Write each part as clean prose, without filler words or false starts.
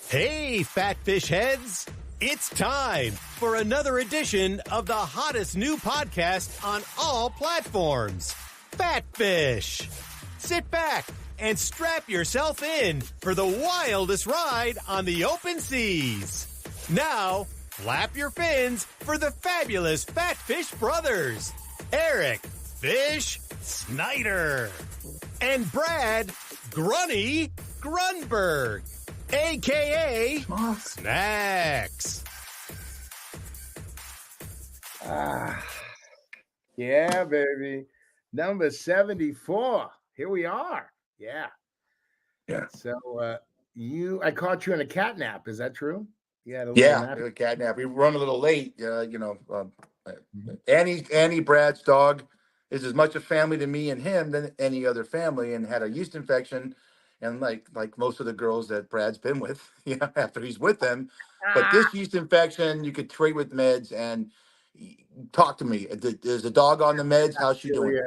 Hey, fat fish heads! It's time for another edition of the hottest new podcast on all platforms, Fat Fish. Sit back and strap yourself in for the wildest ride on the open seas. Now, flap your fins for the fabulous Fat Fish brothers, Eric Fish Snyder and Brad GRUNNY Grunberg, a.k.a. Snacks. Yeah, baby. Number 74. Here we are. Yeah. So I caught you in a cat nap. Is that true? Yeah, a cat nap. We run a little late. Annie, Brad's dog, is as much a family to me and him than any other family, and had a yeast infection. And like most of the girls that Brad's been with, after he's with them. But this yeast infection, you could treat with meds. And talk to me. Is the dog on the meds? How's she doing?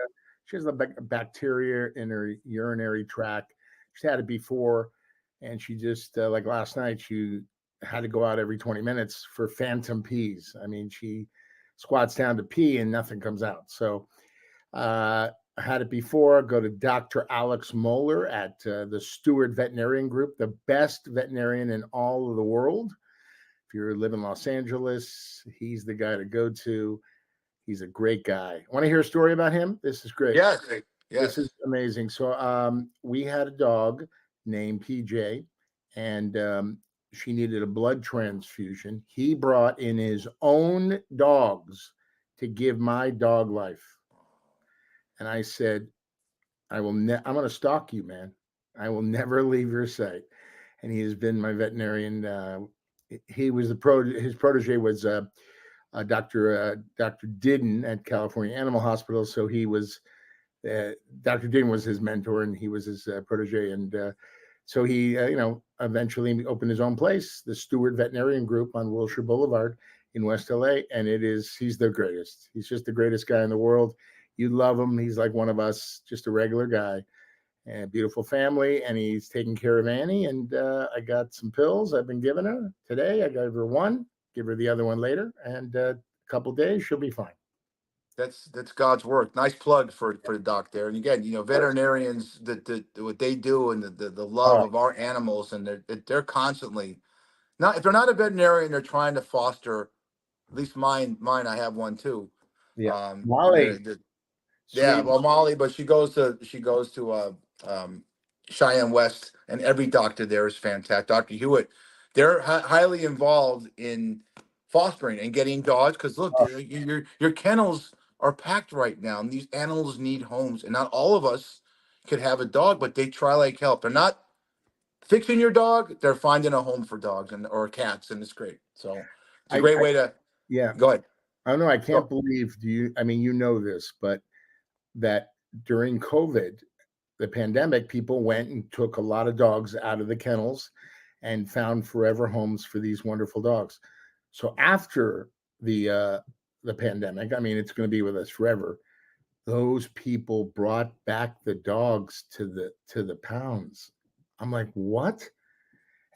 She has a bacteria in her urinary tract. She's had it before. And she just, like last night, she had to go out every 20 minutes for phantom pees. I mean, she squats down to pee and nothing comes out. So I had it before. Go to Dr. Alex Moeller at the Stewart Veterinarian Group, the best veterinarian in all of the world. If you live in Los Angeles, he's the guy to go to. He's a great guy. Want to hear a story about him? This is great. Yes. This is amazing. So we had a dog named PJ, and she needed a blood transfusion. He brought in his own dogs to give my dog life. And I said, I'm going to stalk you, man. I will never leave your sight. And he has been my veterinarian. He was his protege was Dr. Didden at California Animal Hospital. So he was, Dr. Didden was his mentor, and he was his protege. And so he, eventually opened his own place, the Stewart Veterinarian Group on Wilshire Boulevard in West LA. And he's the greatest. He's just the greatest guy in the world. You love him. He's like one of us, just a regular guy, and a beautiful family. And he's taking care of Annie. And I got some pills I've been giving her today. I gave her one, give her the other one later. And a couple of days, she'll be fine. That's God's work. Nice plug for the doc there. And again, veterinarians, what they do, and the love of our animals, and they're constantly not, if they're not a veterinarian, they're trying to foster. At least mine. I have one too. Yeah, Molly. Molly, but she goes to Cheyenne West, and every doctor there is fantastic. Dr. Hewitt, they're highly involved in fostering and getting dogs, because look, your kennels are packed right now, and these animals need homes, and not all of us could have a dog, but they try like help. They're not fixing your dog; they're finding a home for dogs or cats, and it's great. So it's a great way to. Yeah, go ahead. I don't know. I can't believe this, but that during COVID, the pandemic, people went and took a lot of dogs out of the kennels and found forever homes for these wonderful dogs. So after the pandemic, it's going to be with us forever. Those people brought back the dogs to the pounds. I'm like, what?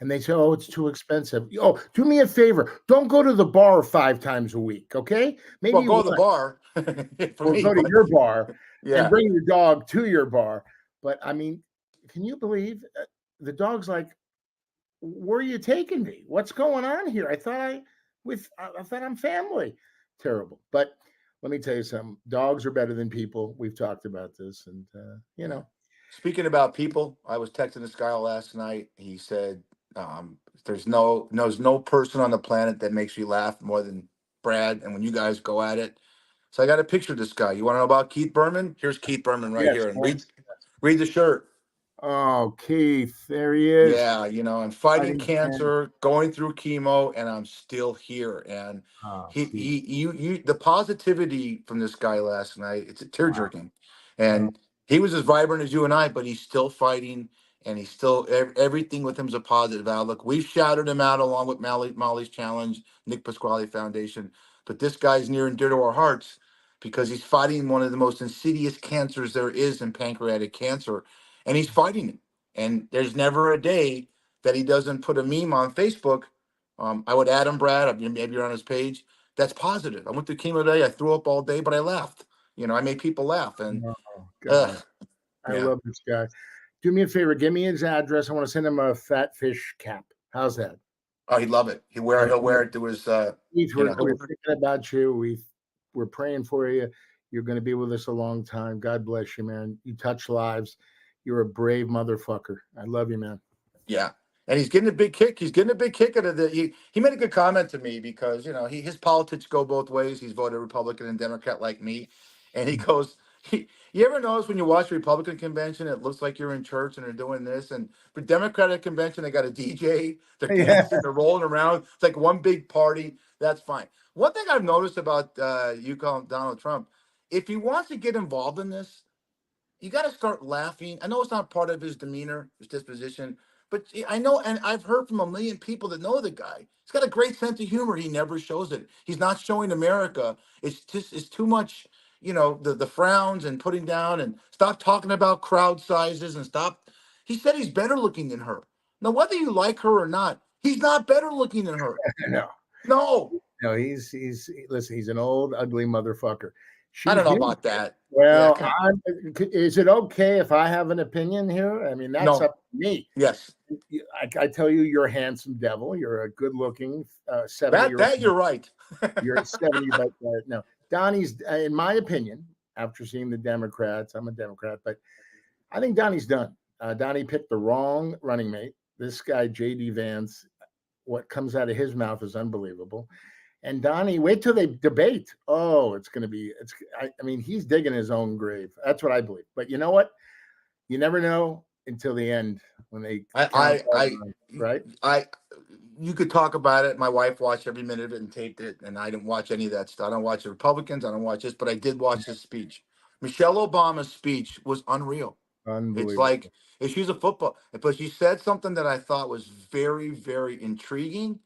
And they say, oh, it's too expensive. Oh, do me a favor. Don't go to the bar 5 times a week, okay? Maybe go to the bar. Go to your bar and bring your dog to your bar. But, can you believe the dog's like, where are you taking me? What's going on here? I thought I'm family. Terrible. But let me tell you something. Dogs are better than people. We've talked about this. And, Speaking about people, I was texting this guy last night. He said, there's no person on the planet that makes you laugh more than Brad. And when you guys go at it. So I got a picture of this guy. You want to know about Keith Berman? Here's Keith Berman here. And read the shirt. Oh, Keith, there he is. Yeah, I'm fighting cancer, going through chemo, and I'm still here. And the positivity from this guy last night, it's tear-jerking. And he was as vibrant as you and I, but he's still fighting, and he's still, everything with him is a positive outlook. We've shouted him out along with Molly's Challenge, Nick Pasquale Foundation. But this guy's near and dear to our hearts because he's fighting one of the most insidious cancers there is in pancreatic cancer. And he's fighting it. And there's never a day that he doesn't put a meme on Facebook. I would add him, Brad. Maybe you're on his page. That's positive. I went through chemo today. I threw up all day, but I laughed. I made people laugh. And Oh, God. I yeah. love this guy. Do me a favor. Give me his address. I want to send him a fat fish cap. How's that? Oh, he'd love it. He'll wear it to his. Keith, we're thinking about you. We're praying for you. You're going to be with us a long time. God bless you, man. You touch lives. You're a brave motherfucker. I love you, man. Yeah. And he's getting a big kick. He's getting a big kick out of it. He made a good comment to me because, his politics go both ways. He's voted Republican and Democrat like me. And he goes, you ever notice when you watch a Republican convention, it looks like you're in church and they're doing this. And for Democratic convention, they got a DJ, they're dancing, they're rolling around. It's like one big party. That's fine. One thing I've noticed about you call Donald Trump, if he wants to get involved in this, you got to start laughing. I know it's not part of his demeanor, his disposition, but I know, and I've heard from a million people that know the guy. He's got a great sense of humor. He never shows it. He's not showing America. It's too much, the frowns and putting down, and stop talking about crowd sizes and stop. He said he's better looking than her. Now, whether you like her or not, he's not better looking than her. No. Listen, he's an old, ugly motherfucker. I don't know about that. Well, is it okay if I have an opinion here? I mean, that's up to me. Yes. I tell you, you're a handsome devil. You're a good-looking 70-year-old. That you're right. You're a 70, but no. Donnie's, in my opinion, after seeing the Democrats, I'm a Democrat, but I think Donnie's done. Donnie picked the wrong running mate. This guy, J.D. Vance, what comes out of his mouth is unbelievable. And Donnie, wait till they debate. Oh, it's going to be, I mean, he's digging his own grave. That's what I believe. But you know what? You never know until the end when they, you could talk about it. My wife watched every minute of it and taped it. And I didn't watch any of that stuff. I don't watch the Republicans. I don't watch this, but I did watch his speech. Michelle Obama's speech was unreal. Unbelievable. It's like, if she's a football, but she said something that I thought was very, very intriguing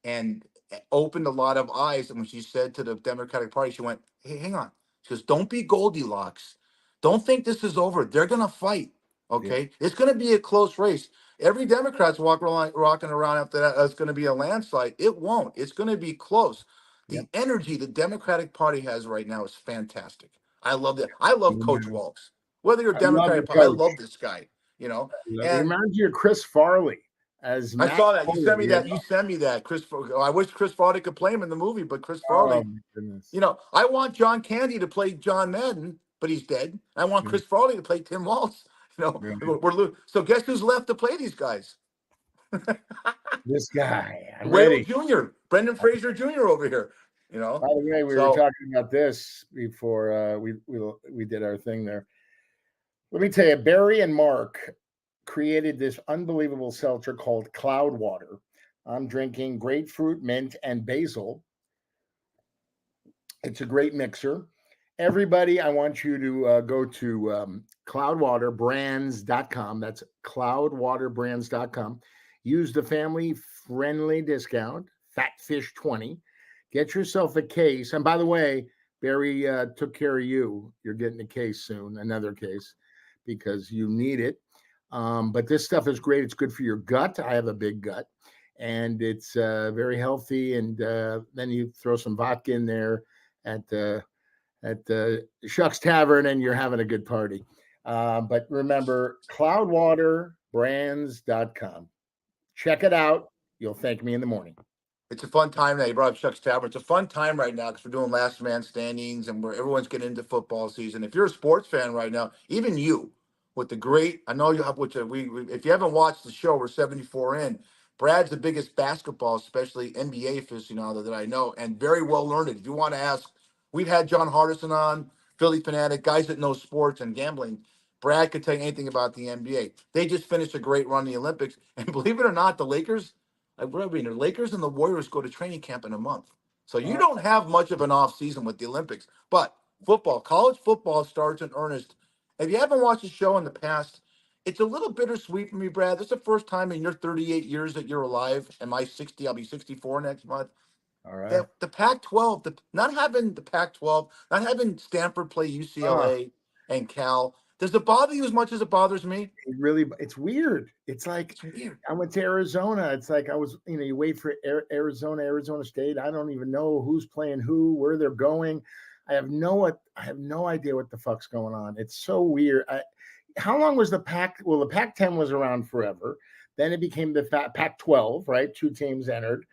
and opened a lot of eyes. And when she said to the Democratic Party, she went, "Hey, hang on." She goes, "Don't be Goldilocks. Don't think this is over. They're going to fight. Okay. Yeah. It's going to be a close race. Every Democrat's rocking around after that. It's going to be a landslide. It won't. It's going to be close. The energy the Democratic Party has right now is fantastic. I love that. I love Coach Waltz. Whether you're Democratic, I love this guy. It reminds you of Chris Farley. I saw that. You sent me that. You sent me that. I wish Chris Farley could play him in the movie, but Chris Farley. I want John Candy to play John Madden, but he's dead. I want Chris Farley to play Tim Waltz. So guess who's left to play these guys? This guy, Whale Jr., Brendan Fraser Jr. over here. By the way, we were talking about this before we did our thing there. Let me tell you, Barry and Mark created this unbelievable seltzer called Cloud Water. I'm drinking grapefruit, mint, and basil. It's a great mixer. Everybody, I want you to go to cloudwaterbrands.com. That's cloudwaterbrands.com. Use the family-friendly discount, FATFISH20. Get yourself a case. And by the way, Barry took care of you. You're getting a case soon, another case, because you need it. But this stuff is great. It's good for your gut. I have a big gut, and it's very healthy. And then you throw some vodka in there at Shucks Tavern, and you're having a good party. But remember, cloudwaterbrands.com. Check it out. You'll thank me in the morning. It's a fun time now. You brought up Shucks Tavern. It's a fun time right now because we're doing last man standings and everyone's getting into football season. If you're a sports fan right now, even you, with the great, I know you have, if you haven't watched the show, we're 74 in. Brad's the biggest basketball, especially NBA aficionado that I know, and very well learned. If you want to ask, we've had John Hardison on, Philly Fanatic, guys that know sports and gambling. Brad could tell you anything about the NBA. They just finished a great run in the Olympics. And believe it or not, the Lakers and the Warriors go to training camp in a month. So you don't have much of an off season with the Olympics. But college football starts in earnest. If you haven't watched the show in the past, it's a little bittersweet for me, Brad. This is the first time in your 38 years that you're alive. Am I 60? I'll be 64 next month. All right. The Pac-12, not having the Pac-12, not having Stanford play UCLA and Cal, Does it bother you as much as it bothers me? It's weird. It's like, it's weird. I went to Arizona. It's like I was, you wait for Arizona State. I don't even know who's playing who, where they're going. I have no idea what the fuck's going on. It's so weird. How long was the Pac? Well, the Pac-10 was around forever. Then it became the Pac-12, right? 2 teams entered.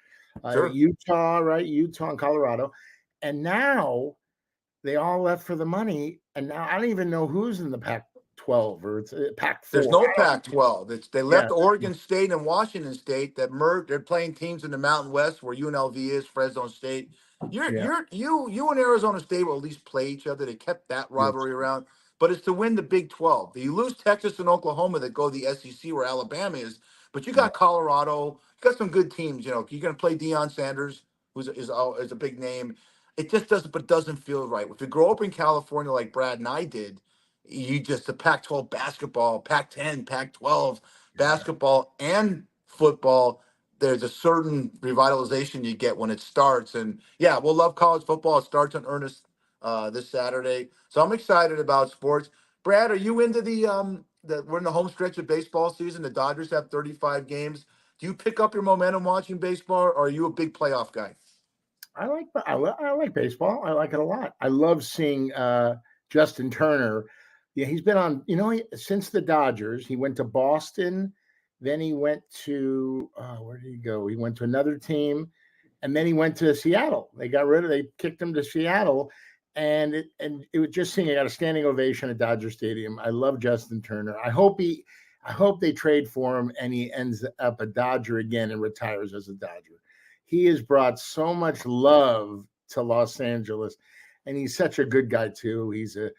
Sure. Utah, right? Utah and Colorado. And now they all left for the money. And now I don't even know who's in the Pac-12 or it's Pac-4. There's no Pac-12. They left Oregon State and Washington State that merged. They're playing teams in the Mountain West where UNLV is, Fresno State. You and Arizona State will at least play each other. They kept that rivalry around. But it's to win the Big 12. You lose Texas and Oklahoma that go to the SEC where Alabama is. But you got Colorado. You got some good teams. You're going to play Deion Sanders, who is a big name. It just doesn't feel right. If you grow up in California like Brad and I did, the Pac-12 basketball, Pac-10, Pac-12 basketball and football, there's a certain revitalization you get when it starts. And yeah, we'll love college football. It starts in earnest this Saturday. So I'm excited about sports. Brad, are you into we're in the home stretch of baseball season. The Dodgers have 35 games. Do you pick up your momentum watching baseball, or are you a big playoff guy? I like baseball. I like it a lot. I love seeing Justin Turner. Yeah, he's been on, since the Dodgers. He went to Boston, then he went to where did he go? He went to another team, and then he went to Seattle. They kicked him to Seattle, and it was just seeing. I got a standing ovation at Dodger Stadium. I love Justin Turner. I hope they trade for him and he ends up a Dodger again and retires as a Dodger. He has brought so much love to Los Angeles, and he's such a good guy too. He's a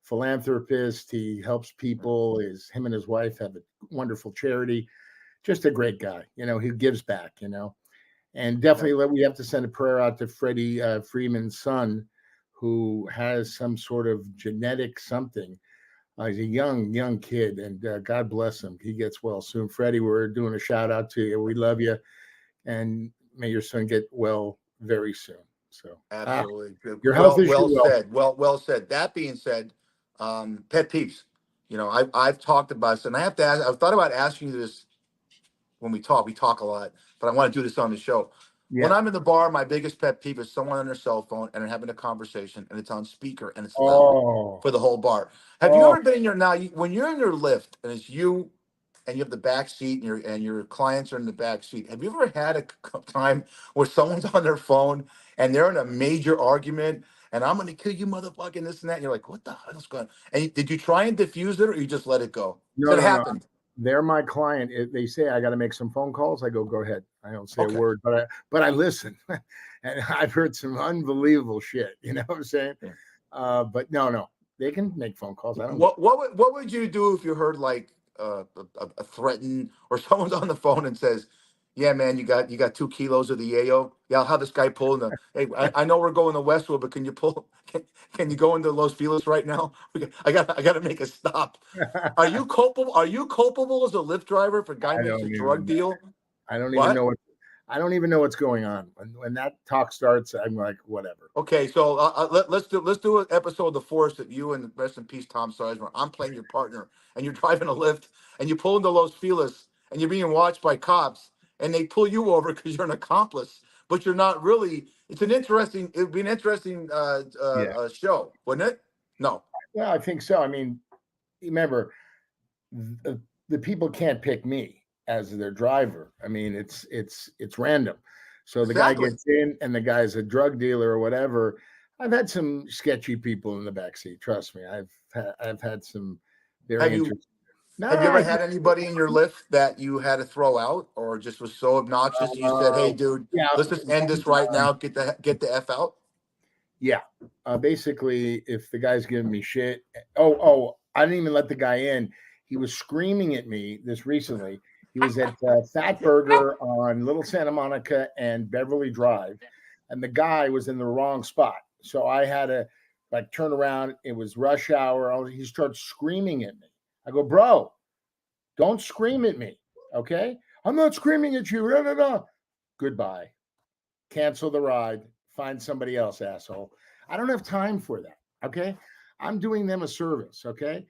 philanthropist. He helps people. Him and his wife have a wonderful charity. Just a great guy. He gives back. And definitely we have to send a prayer out to Freddie Freeman's son, who has some sort of genetic something. He's a young kid, and God bless him. He gets well soon. Freddie, we're doing a shout out to you. We love you, and may your son get well very soon. So absolutely, your health is well said. Well said. That being said, pet peeves. I've talked about this, and I have to ask. I've thought about asking you this when we talk. We talk a lot, but I want to do this on the show. Yeah. When I'm in the bar, my biggest pet peeve is someone on their cell phone and they're having a conversation and it's on speaker and it's loud for the whole bar. Have you ever been in when you're in your lift and it's you and you have the back seat and your clients are in the back seat? Have you ever had a time where someone's on their phone and they're in a major argument and I'm going to kill you, motherfucking this and that? And you're like, what the hell's going on? And did you try and diffuse it or you just let it go? No, it happened. No. They're my client. They say I got to make some phone calls. I go ahead. I don't say a word, but I listen. And I've heard some unbelievable shit. You know what I'm saying? Yeah. But no, they can make phone calls. I don't. What would you do if you heard like a threaten or someone's on the phone and says, "Yeah, man, you got 2 kilos of the yayo. Yeah, I'll have this guy pull in the. Hey, I know we're going to Westwood, but can you pull? Can you go into Los Feliz right now? I got to make a stop. Are you culpable? Are you culpable as a Lyft driver if a guy makes a drug deal? I don't even know I don't even know what's going on. When that talk starts, I'm like, whatever. Okay, so let's do an episode of The Force that you and rest in peace Tom Sizemore. I'm playing your partner, and you're driving a Lyft, and you pull into Los Feliz, and you're being watched by cops, and they pull you over because you're an accomplice, but you're not really. It'd be an interesting show, wouldn't it? No. Yeah, I think so. I mean, remember, the people can't pick me as their driver. I mean, it's random. So the guy gets in and the guy's a drug dealer or whatever. I've had some sketchy people in the backseat. Trust me. I've had some very interesting. Have you ever had anybody in your Lyft that you had to throw out or just was so obnoxious that you said, "Hey, dude, let's just end this right now. Get the F out"? Yeah. Basically, if the guy's giving me shit, I didn't even let the guy in. He was screaming at me this recently. He was at Fat Burger on Little Santa Monica and Beverly Drive, and the guy was in the wrong spot. So I had to turn around. It was rush hour. He starts screaming at me. I go, bro, don't scream at me, okay? I'm not screaming at you. Goodbye. Cancel the ride. Find somebody else, asshole. I don't have time for that, okay? I'm doing them a service, okay?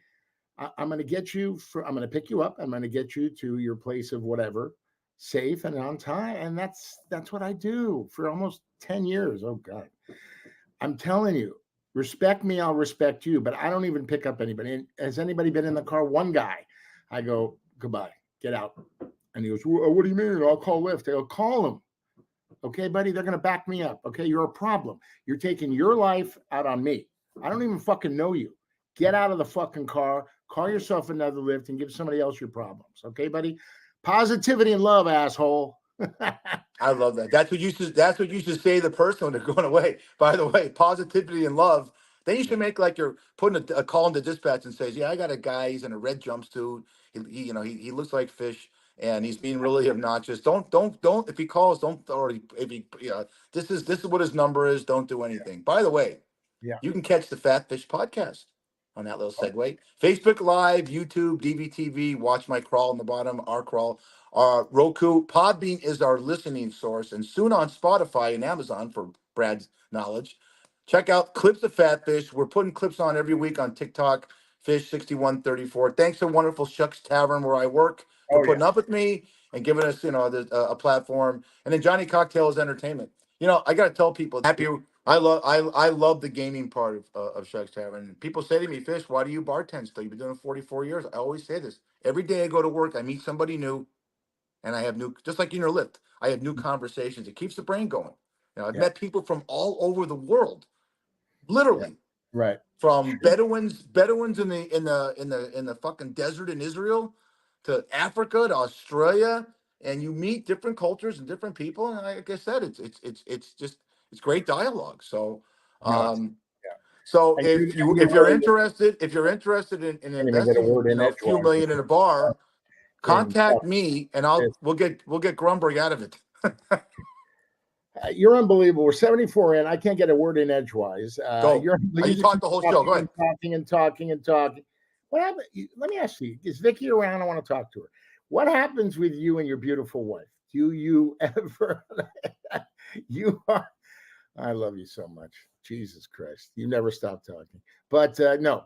I'm going to get you I'm going to pick you up. I'm going to get you to your place of whatever, safe and on time. And that's what I do for almost 10 years. Oh God. I'm telling you, respect me, I'll respect you, but I don't even pick up anybody. And has anybody been in the car? One guy. I go, goodbye, get out. And he goes, what do you mean? I'll call Lyft. I go, call him. Okay, buddy, they're going to back me up. Okay, you're a problem. You're taking your life out on me. I don't even fucking know you. Get out of the fucking car, call yourself another Lyft, and give somebody else your problems. Okay, buddy? Positivity and love, asshole. I love that. That's what you should say to the person when they're going away. By the way, positivity and love. Then you should make like you're putting a call into dispatch and says, "Yeah, I got a guy. He's in a red jumpsuit. He looks like fish, and he's being really obnoxious. Don't. If he calls, don't. Or if he, this is what his number is. Don't do anything. By the way, Yeah. you can catch the Fat Fish podcast on that little segue. Facebook Live, YouTube, DVTV. Watch my crawl in the bottom. Our crawl. Roku, Podbean is our listening source, and soon on Spotify and Amazon for Brad's knowledge. Check out Clips of Fat Fish. We're putting clips on every week on TikTok, Fish6134. Thanks to wonderful Shucks Tavern where I work for putting up with me and giving us, a platform. And then Johnny Cocktails Entertainment. I got to tell people, I love the gaming part of Shucks Tavern. People say to me, Fish, why do you bartend still? You've been doing it 44 years. I always say this. Every day I go to work, I meet somebody new. And I have just like in your Lyft, I have new conversations. It keeps the brain going. I've met people from all over the world, literally, right? From Bedouins in the fucking desert in Israel, to Africa, to Australia, and you meet different cultures and different people. And like I said, it's great dialogue. So, so if you're interested in investing, a few million in a bar. Contact me, and we'll get Grunberg out of it. You're unbelievable. We're 74 in. I can't get a word in edgewise. You talked the whole show. Go ahead. Talking. What happened? Let me ask you: is Vicky around? I want to talk to her. What happens with you and your beautiful wife? Do you ever? You are. I love you so much. Jesus Christ, you never stop talking. But no,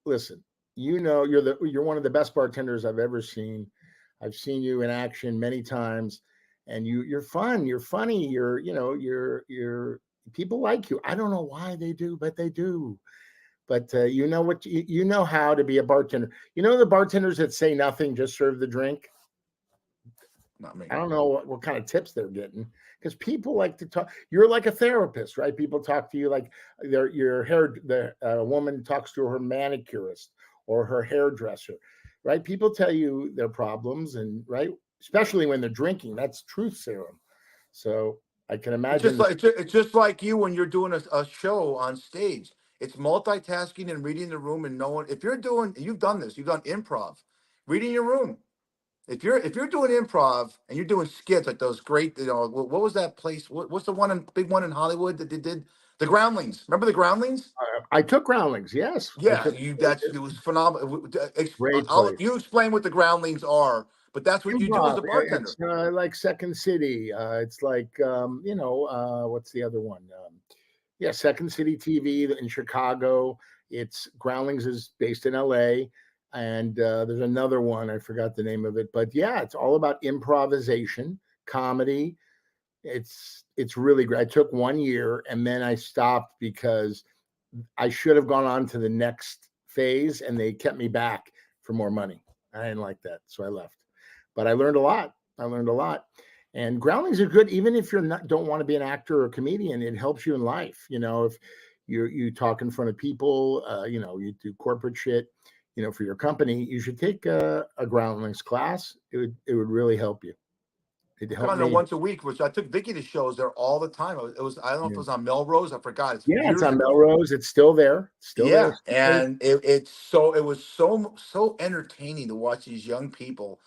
listen. You're one of the best bartenders I've ever seen. I've seen you in action many times, and you're fun. You're funny. You're people like you. I don't know why they do, but they do. But you know how to be a bartender. You know the bartenders that say nothing, just serve the drink. Not me. I don't know what kind of tips they're getting, because people like to talk. You're like a therapist, right? People talk to you like the woman talks to her manicurist or her hairdresser, right? People tell you their problems, and right, especially when they're drinking. That's truth serum. So I can imagine. It's just like you when you're doing a show on stage. It's multitasking and reading the room and knowing if you've done this, you've done improv, reading your room. If you're doing improv and you're doing skits like those great, what was that place? What's the big one in Hollywood that they did? The Groundlings. Remember the Groundlings? I took Groundlings. Yes. Yeah, it was phenomenal. Great place. You explain what the Groundlings are, but that's what you do as a bartender. It's like Second City. It's like what's the other one? Second City TV in Chicago. It's Groundlings is based in LA. And there's another one, I forgot the name of it, but yeah, it's all about improvisation, comedy. It's really great. I took 1 year and then I stopped because I should have gone on to the next phase, and they kept me back for more money. I didn't like that, so I left. But I learned a lot. And Groundlings are good, even if don't want to be an actor or a comedian. It helps you in life. If you talk in front of people, you do corporate shit. For your company, you should take a Groundlings class. It would really help you. It helped me once a week, which I took Vicky to shows there all the time. I don't know if it was on Melrose. I forgot. It's on Melrose. It's still there. There. And it was so entertaining to watch these young people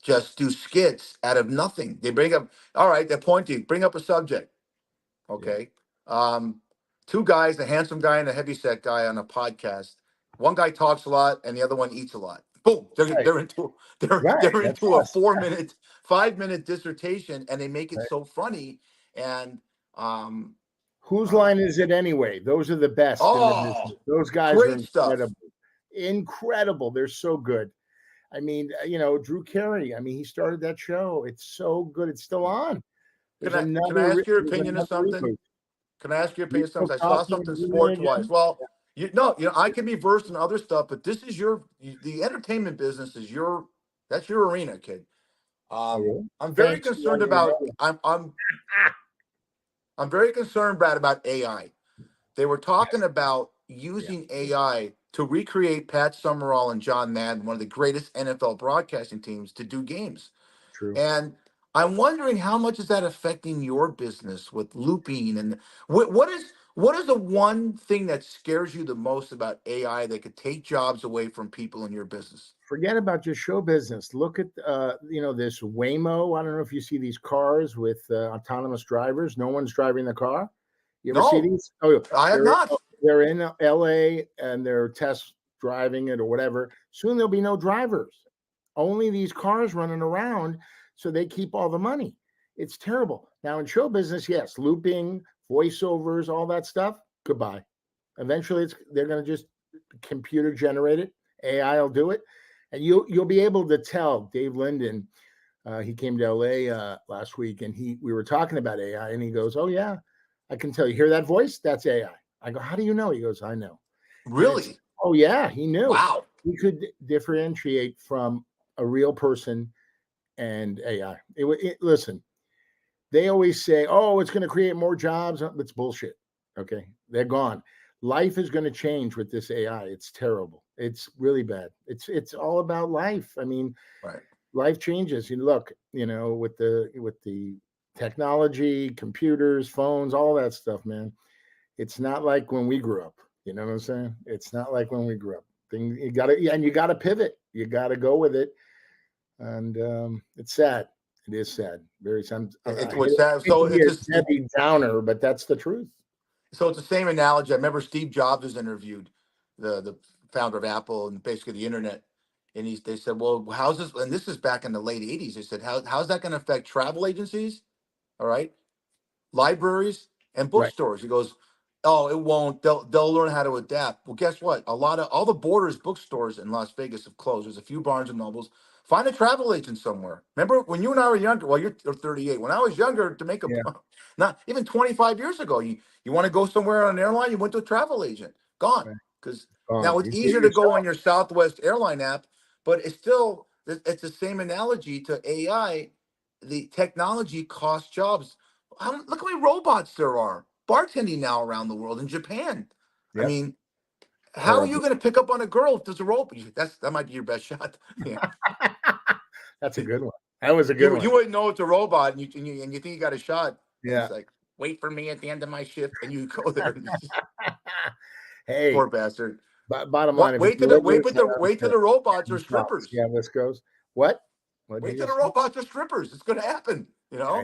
just do skits out of nothing. They bring up, all right, they're pointing, bring up a subject. Okay. Yeah. Two guys, a handsome guy and a heavyset guy on a podcast. One guy talks a lot and the other one eats a lot. Boom. They're into a 5-minute dissertation, and they make it so funny. And whose line is it anyway? Those are the best. Those guys are incredible. incredible. They're so good. I mean, Drew Carey. I mean, he started that show. It's so good. It's still on. Can I ask your opinion of something? Reboot. Can I ask your opinion of something? I saw Talking something really sports wise. again? Well, I can be versed in other stuff, but this is the entertainment business is that's your arena, kid. Really? I'm very Thanks. concerned about I'm very concerned, Brad, about AI. They were talking about using AI to recreate Pat Summerall and John Madden, one of the greatest NFL broadcasting teams, to do games. True. And I'm wondering how much is that affecting your business with looping, and what is the one thing that scares you the most about AI that could take jobs away from people in your business? Forget about just show business. Look at this Waymo. I don't know if you see these cars with autonomous drivers. No one's driving the car. You ever see No, these? Oh, I have not. They're in LA and they're test driving it or whatever. Soon there'll be no drivers. Only these cars running around, so they keep all the money. It's terrible. Now in show business, yes, looping, voiceovers, all that stuff. Goodbye. Eventually, they're going to just computer generate it. AI will do it, and you'll be able to tell. Dave Linden, he came to LA last week, and we were talking about AI, and he goes, "Oh yeah, I can tell. You hear that voice? That's AI." I go, "How do you know?" He goes, "I know." Really? Oh yeah, he knew. Wow. He could differentiate from a real person and AI. Listen, they always say, "Oh, it's going to create more jobs." It's bullshit. Okay, they're gone. Life is going to change with this AI. It's terrible. It's really bad. It's all about life. I mean, right. Life changes. You look, with the technology, computers, phones, all that stuff, man. It's not like when we grew up. You know what I'm saying? It's not like when we grew up. You gotta pivot. You gotta go with it. And it's sad. It is sad. Very sad. It's I what's sad. hate So to be it's a just Debbie Downer, but that's the truth. So it's the same analogy. I remember Steve Jobs was interviewed, the founder of Apple and basically the internet, and they said, "Well, how's this?" And this is back in the late '80s. They said, "How's that going to affect travel agencies? All right, libraries and Right. bookstores?" He goes, "Oh, it won't. They'll learn how to adapt." Well, guess what? All the Borders bookstores in Las Vegas have closed. There's a few Barnes and Nobles. Find a travel agent somewhere. Remember when you and I were younger? Well, you're 38. When I was younger, to make a Yeah. not even 25 years ago, you want to go somewhere on an airline, you went to a travel agent. Gone. Right. Because Gone. now it's You do it easier to go on yourself. your Southwest airline app, but it's the same analogy to AI. The technology costs jobs. Look how many robots there are bartending now around the world in Japan. I Yep. mean, how are you Horrible. going to pick up on a girl if there's a robot? That might be your best shot. Yeah. That's a good one. That was a good one. You wouldn't know it's a robot, and you think you got a shot, and Yeah. it's like, wait for me at the end of my shift, and you go there. Hey, Poor bastard. bottom line, if Wait it till the delivers, wait till the robots are strippers. yeah, this goes. What? What did Wait you till the say? robots are strippers. It's going to happen. You know.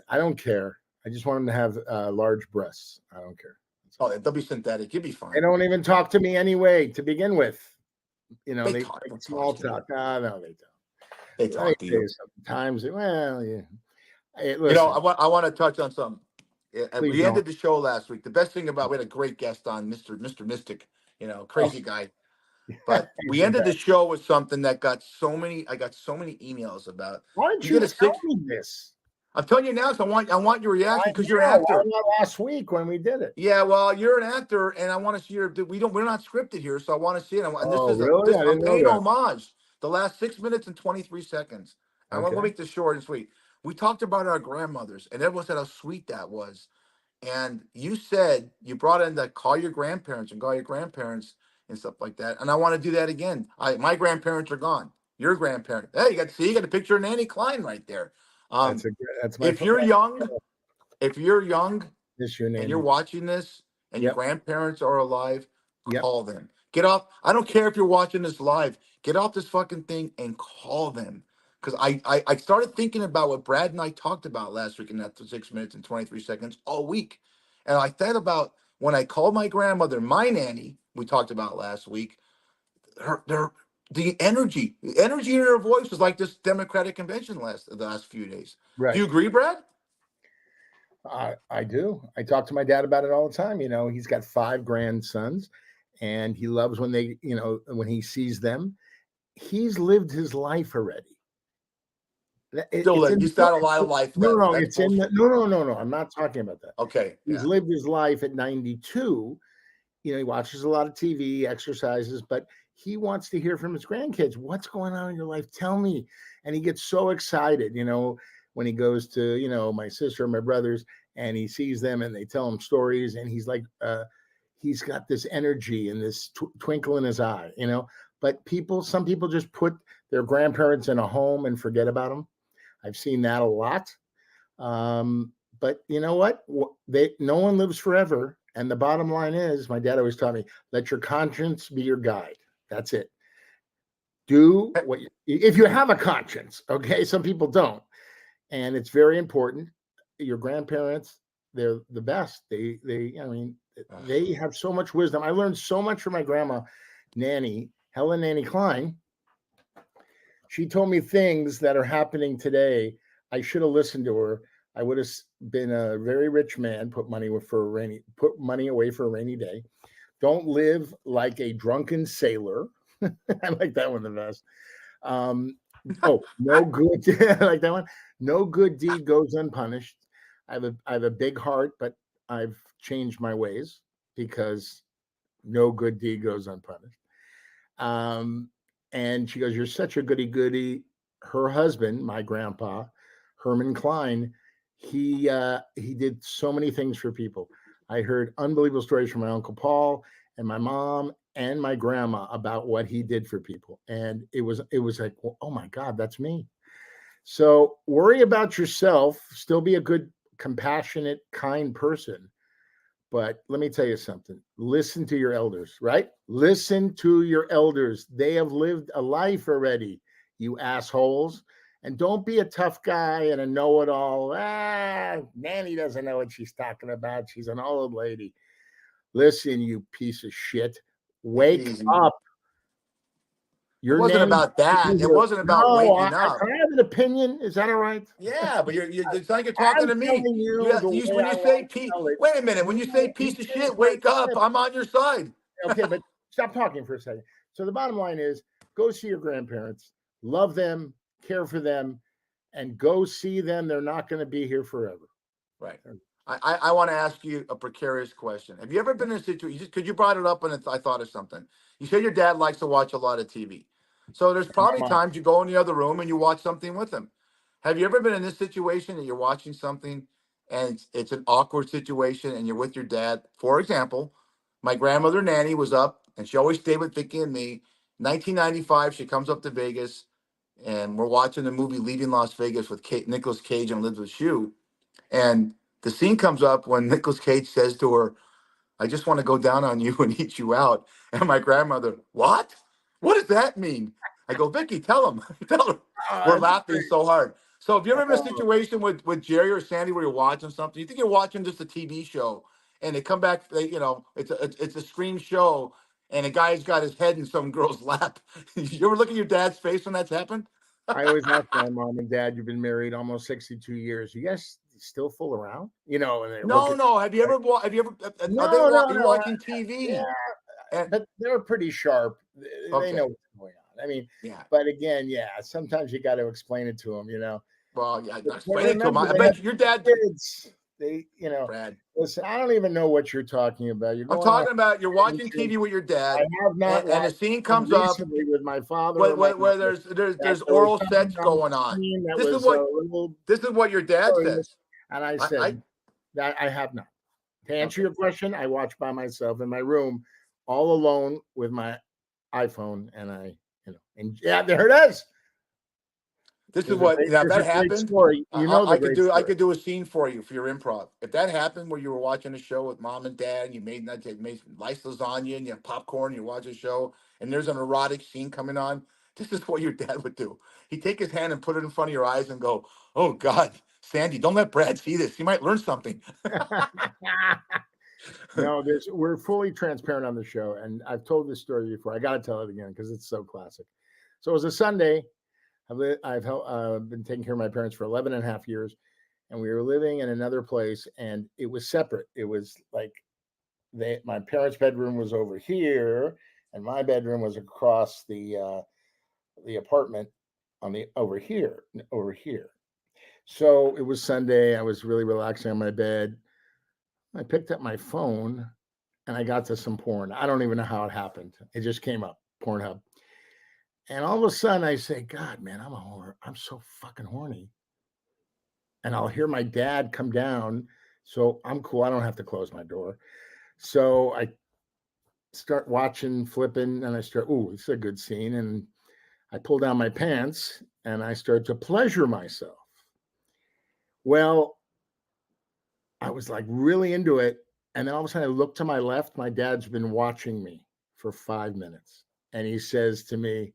I don't care. I just want them to have large breasts. I don't care. Oh, they'll be synthetic. You'll be They fine. don't even talk to me anyway to begin with. They talk small to you. talk. No, they don't. They talk to you. Sometimes, well, yeah. Hey, You know, listen, I want to touch on something. please We don't. ended the show last week. The best thing about we had a great guest on, Mr. Mystic. Crazy guy. But we He's the ended the best. show with something that I got so many emails about. Why didn't You you get a tell six. me this? I'm telling you now, so I want your reaction because you're an Why actor. not last week when we did it? Yeah, well, you're an actor, and I want to see your. We're not scripted here, so I want to see it. And Oh, really? I I'm didn't know paying that. homage. The last 6 minutes and 23 seconds. I want to Okay. make this short and sweet. We talked about our grandmothers, and everyone said how sweet that was. And you said you brought in the call your grandparents and call your grandparents and stuff like that. And I want to do that again. My grandparents are gone. Your grandparent. Hey, you got a picture of Nanny Klein right there. That's my. If you're young, if you're young This your and name. you're watching this and your Yep. grandparents are alive, Yep. call them. Get off. I don't care if you're watching this live. Get off this fucking thing and call them. Because I started thinking about what Brad and I talked about last week in that 6 minutes and 23 seconds all week. And I thought about when I called my grandmother, my nanny, we talked about last week, the energy in her voice was like this Democratic convention the last few days. Right. Do you agree, Brad? I do. I talk to my dad about it all the time. He's got 5 grandsons, and he loves when they, when he sees them. He's lived his life already. He's got a lot of life no, left. no, That's it's in the, no. I'm not talking about that. Okay. He's lived his life at 92. He watches a lot of TV, exercises, but he wants to hear from his grandkids. What's going on in your life? Tell me. And he gets so excited, when he goes to, my sister and my brothers, and he sees them and they tell him stories. And he's like, he's got this energy and this twinkle in his eye, but some people just put their grandparents in a home and forget about them. I've seen that a lot. But you know what? No one lives forever. And the bottom line is, my dad always taught me, let your conscience be your guide. That's it. Do what if you have a conscience, okay? Some people don't. And it's very important. Your grandparents, they're the best. They have so much wisdom. I learned so much from my grandma, Helen Nanny Klein. She told me things that are happening today. I should have listened to her. I would have been a very rich man, put money away for a rainy day. Don't live like a drunken sailor. I like that one the best. No good. I like that one. No good deed goes unpunished. I have a big heart, but I've changed my ways because no good deed goes unpunished. And she goes, "You're such a goody goody." Her husband, my grandpa, Herman Klein, he did so many things for people. I heard unbelievable stories from my Uncle Paul and my mom and my grandma about what he did for people. And it was like, well, oh my God, that's me. So worry about yourself, still be a good, compassionate, kind person. But let me tell you something. Listen to your elders, right? Listen to your elders. They have lived a life already, you assholes. And don't be a tough guy and a know-it-all. Nanny doesn't know what she's talking about. She's an old lady. Listen, you piece of shit. Wake up. It wasn't about that. It wasn't about waking up. Can I have an opinion? Is that all right? Yeah, but it's like you're talking to me. When you say wait a minute. When you say piece of shit, wake up. I'm on your side. Okay, but stop talking for a second. So the bottom line is, go see your grandparents, love them, care for them, and go see them. They're not going to be here forever. Right. I want to ask you a precarious question. Have you ever been in a situation, because you brought it up and I thought of something. You said your dad likes to watch a lot of TV. So there's probably times you go in the other room and you watch something with him. Have you ever been in this situation that you're watching something and it's an awkward situation and you're with your dad? For example, my grandmother Nanny was up and she always stayed with Vicky and me. 1995, she comes up to Vegas and we're watching the movie Leaving Las Vegas with Nicolas Cage and Elizabeth Shue. And the scene comes up when Nicolas Cage says to her, "I just want to go down on you and eat you out." And my grandmother, "What? What does that mean?" I go, "Vicky, tell him." Tell her. We're laughing so hard. So if you're ever in a situation with Jerry or Sandy where you're watching something, you think you're watching just a TV show, and they come back, it's a screen show, and a guy's got his head in some girl's lap. You ever look at your dad's face when that's happened? I always ask my mom and dad, "You've been married almost 62 years. You guys still fool around?" And No. Have you ever? You're watching TV. Yeah, but they're pretty sharp. They know what's going on. I mean, but again, sometimes you got to explain it to them. Well, explain it to them. I bet your dad. Kids, Brad. Listen, I don't even know what you're talking about. I'm talking about you're watching TV with your dad. I have not. And a scene comes up with my father. Where there's oral sex going on. This is what your dad says. And I said that I have not. To answer your question, I watch by myself in my room, all alone with my iPhone, and there it is. This is what that happened. I could do a scene for you for your improv. If that happened where you were watching a show with mom and dad, and you made nice lasagna and you have popcorn, you watch a show, and there's an erotic scene coming on. This is what your dad would do. He'd take his hand and put it in front of your eyes and go, "Oh God, Sandy, don't let Brad see this. He might learn something." No, we're fully transparent on the show, and I've told this story before. I got to tell it again because it's so classic. So it was a Sunday. I've been taking care of my parents for 11 and a half years, and we were living in another place, and it was separate. It was like my parents' bedroom was over here, and my bedroom was across the apartment on the over here. So it was Sunday. I was really relaxing on my bed. I picked up my phone and I got to some porn. I don't even know how it happened. It just came up, Pornhub. And all of a sudden I say, God, man, I'm so fucking horny. And I'll hear my dad come down. So I'm cool. I don't have to close my door. So I start watching, flipping, and I start, ooh, it's a good scene. And I pull down my pants and I start to pleasure myself. Well, I was like really into it. And then all of a sudden I look to my left. My dad's been watching me for 5 minutes. And he says to me,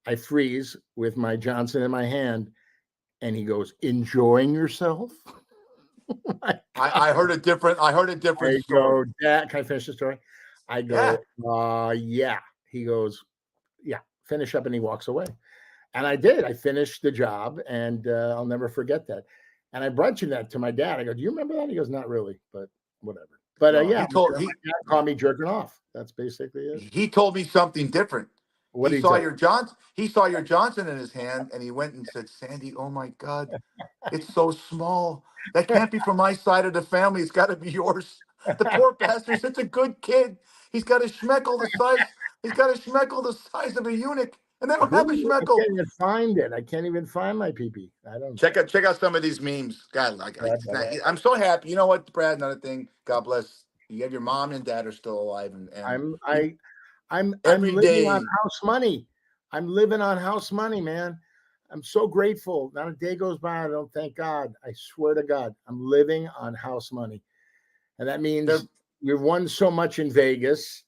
I freeze with my Johnson in my hand. And he goes, enjoying yourself? I heard a different I story. go, Dad, can I finish the story? I go, yeah. He goes, yeah, finish up. And he walks away. And I did. I finished the job, and I'll never forget that. And I mentioned that to my dad. I go, do you remember that? He goes, not really, but whatever. But No, yeah, my dad called me jerking off. That's basically it. he told me something different. What He did he saw tell your Johnson. He saw your Johnson in his hand, and he went and said, "Sandy, oh my God, it's so small. That can't be from my side of the family. It's got to be yours." The poor bastard's such a good kid. He's got a schmeckle the size. He's got a schmeckle the size of a eunuch, and they don't have a I schmeckle. can't even find it. I can't even find my pee-pee. I don't Check out some of these memes. God, I'm so happy. You know what, Brad? Another thing. God bless. You have your mom and dad are still alive, and I'm every living on day. house money. I'm living on house money, man. I'm so grateful. Not a day goes by I don't thank God. I swear to God, I'm living on house money. And that means you've won so much in Vegas.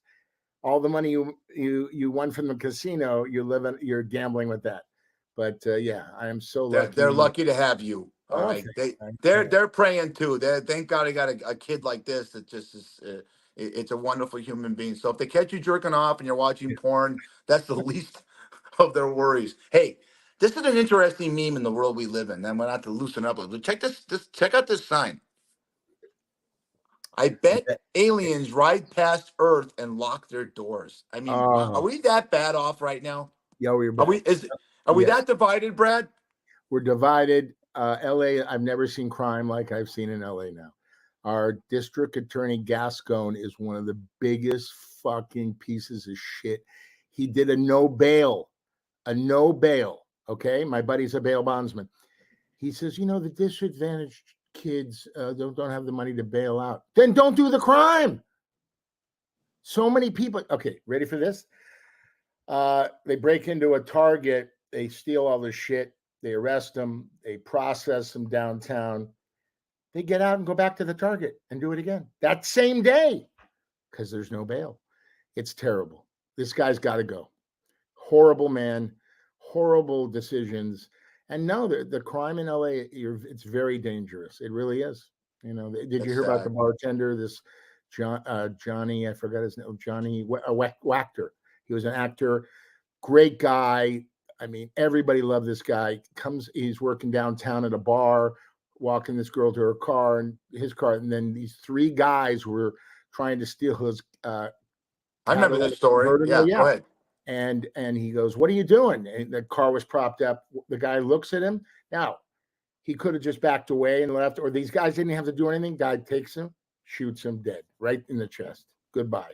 All the money you won from the casino, you're gambling with that. But yeah, I am so lucky. They're lucky to have you. All right, Okay. they're praying too. Thank God I got a kid like this that just is. It's a wonderful human being. So if they catch you jerking off and you're watching porn, that's the least of their worries. Hey, this is an interesting meme in the world we live in. Then we'll have to loosen up a little. Check this. Check out this sign. I bet aliens ride past Earth and lock their doors. I mean, wow, are we that bad off right now? Yeah, we're bad. Are we that divided, Brad? We're divided. LA, I've never seen crime like I've seen in LA now. Our district attorney Gascon is one of the biggest fucking pieces of shit. He did a no bail. Okay, my buddy's a bail bondsman. He says, the disadvantaged kids don't have the money to bail out. Then don't do the crime. So many people. Okay, ready for this? They break into a Target. They steal all the shit. They arrest them. They process them downtown. They get out and go back to the Target and do it again that same day because there's no bail. It's terrible. This guy's got to go. Horrible man. Horrible decisions. And no, the crime in LA, it's very dangerous. It really is. Did you hear about the bartender, this Johnny, I forgot his name, Johnny Wachter. He was an actor, great guy. I mean, everybody loved this guy. He's working downtown at a bar, walking this girl to her car and his car. And then these three guys were trying to steal his I remember this story. Yeah, go ahead. And he goes, what are you doing? And the car was propped up. The guy looks at him. Now, he could have just backed away and left, or these guys didn't have to do anything. Guy takes him, shoots him dead, right in the chest. Goodbye.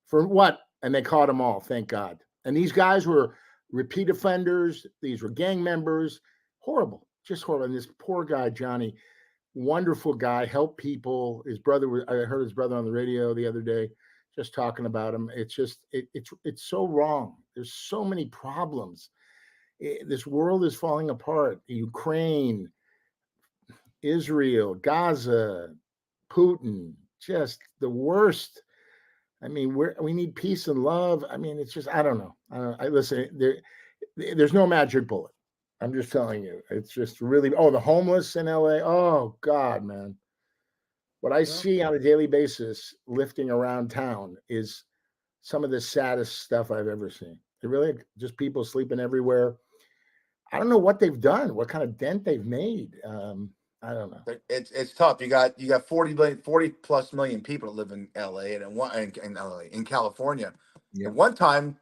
For what? And they caught them all, thank God. And these guys were repeat offenders. These were gang members. Horrible, just horrible. And this poor guy, Johnny, wonderful guy, helped people. His brother I heard his brother on the radio the other day, just talking about him. It's just, it's so wrong. There's so many problems. This world is falling apart. Ukraine, Israel, Gaza, Putin, just the worst. I mean, we need peace and love. I mean, it's just, I don't know. Listen, there's no magic bullet. I'm just telling you. It's just really, the homeless in LA. Oh God, man. What I see on a daily basis lifting around town is some of the saddest stuff I've ever seen. It really just people sleeping everywhere. I don't know what they've done, what kind of dent they've made. I don't know. It's tough. You got 40 plus million people that live in LA and in LA in California. Yeah. At one time,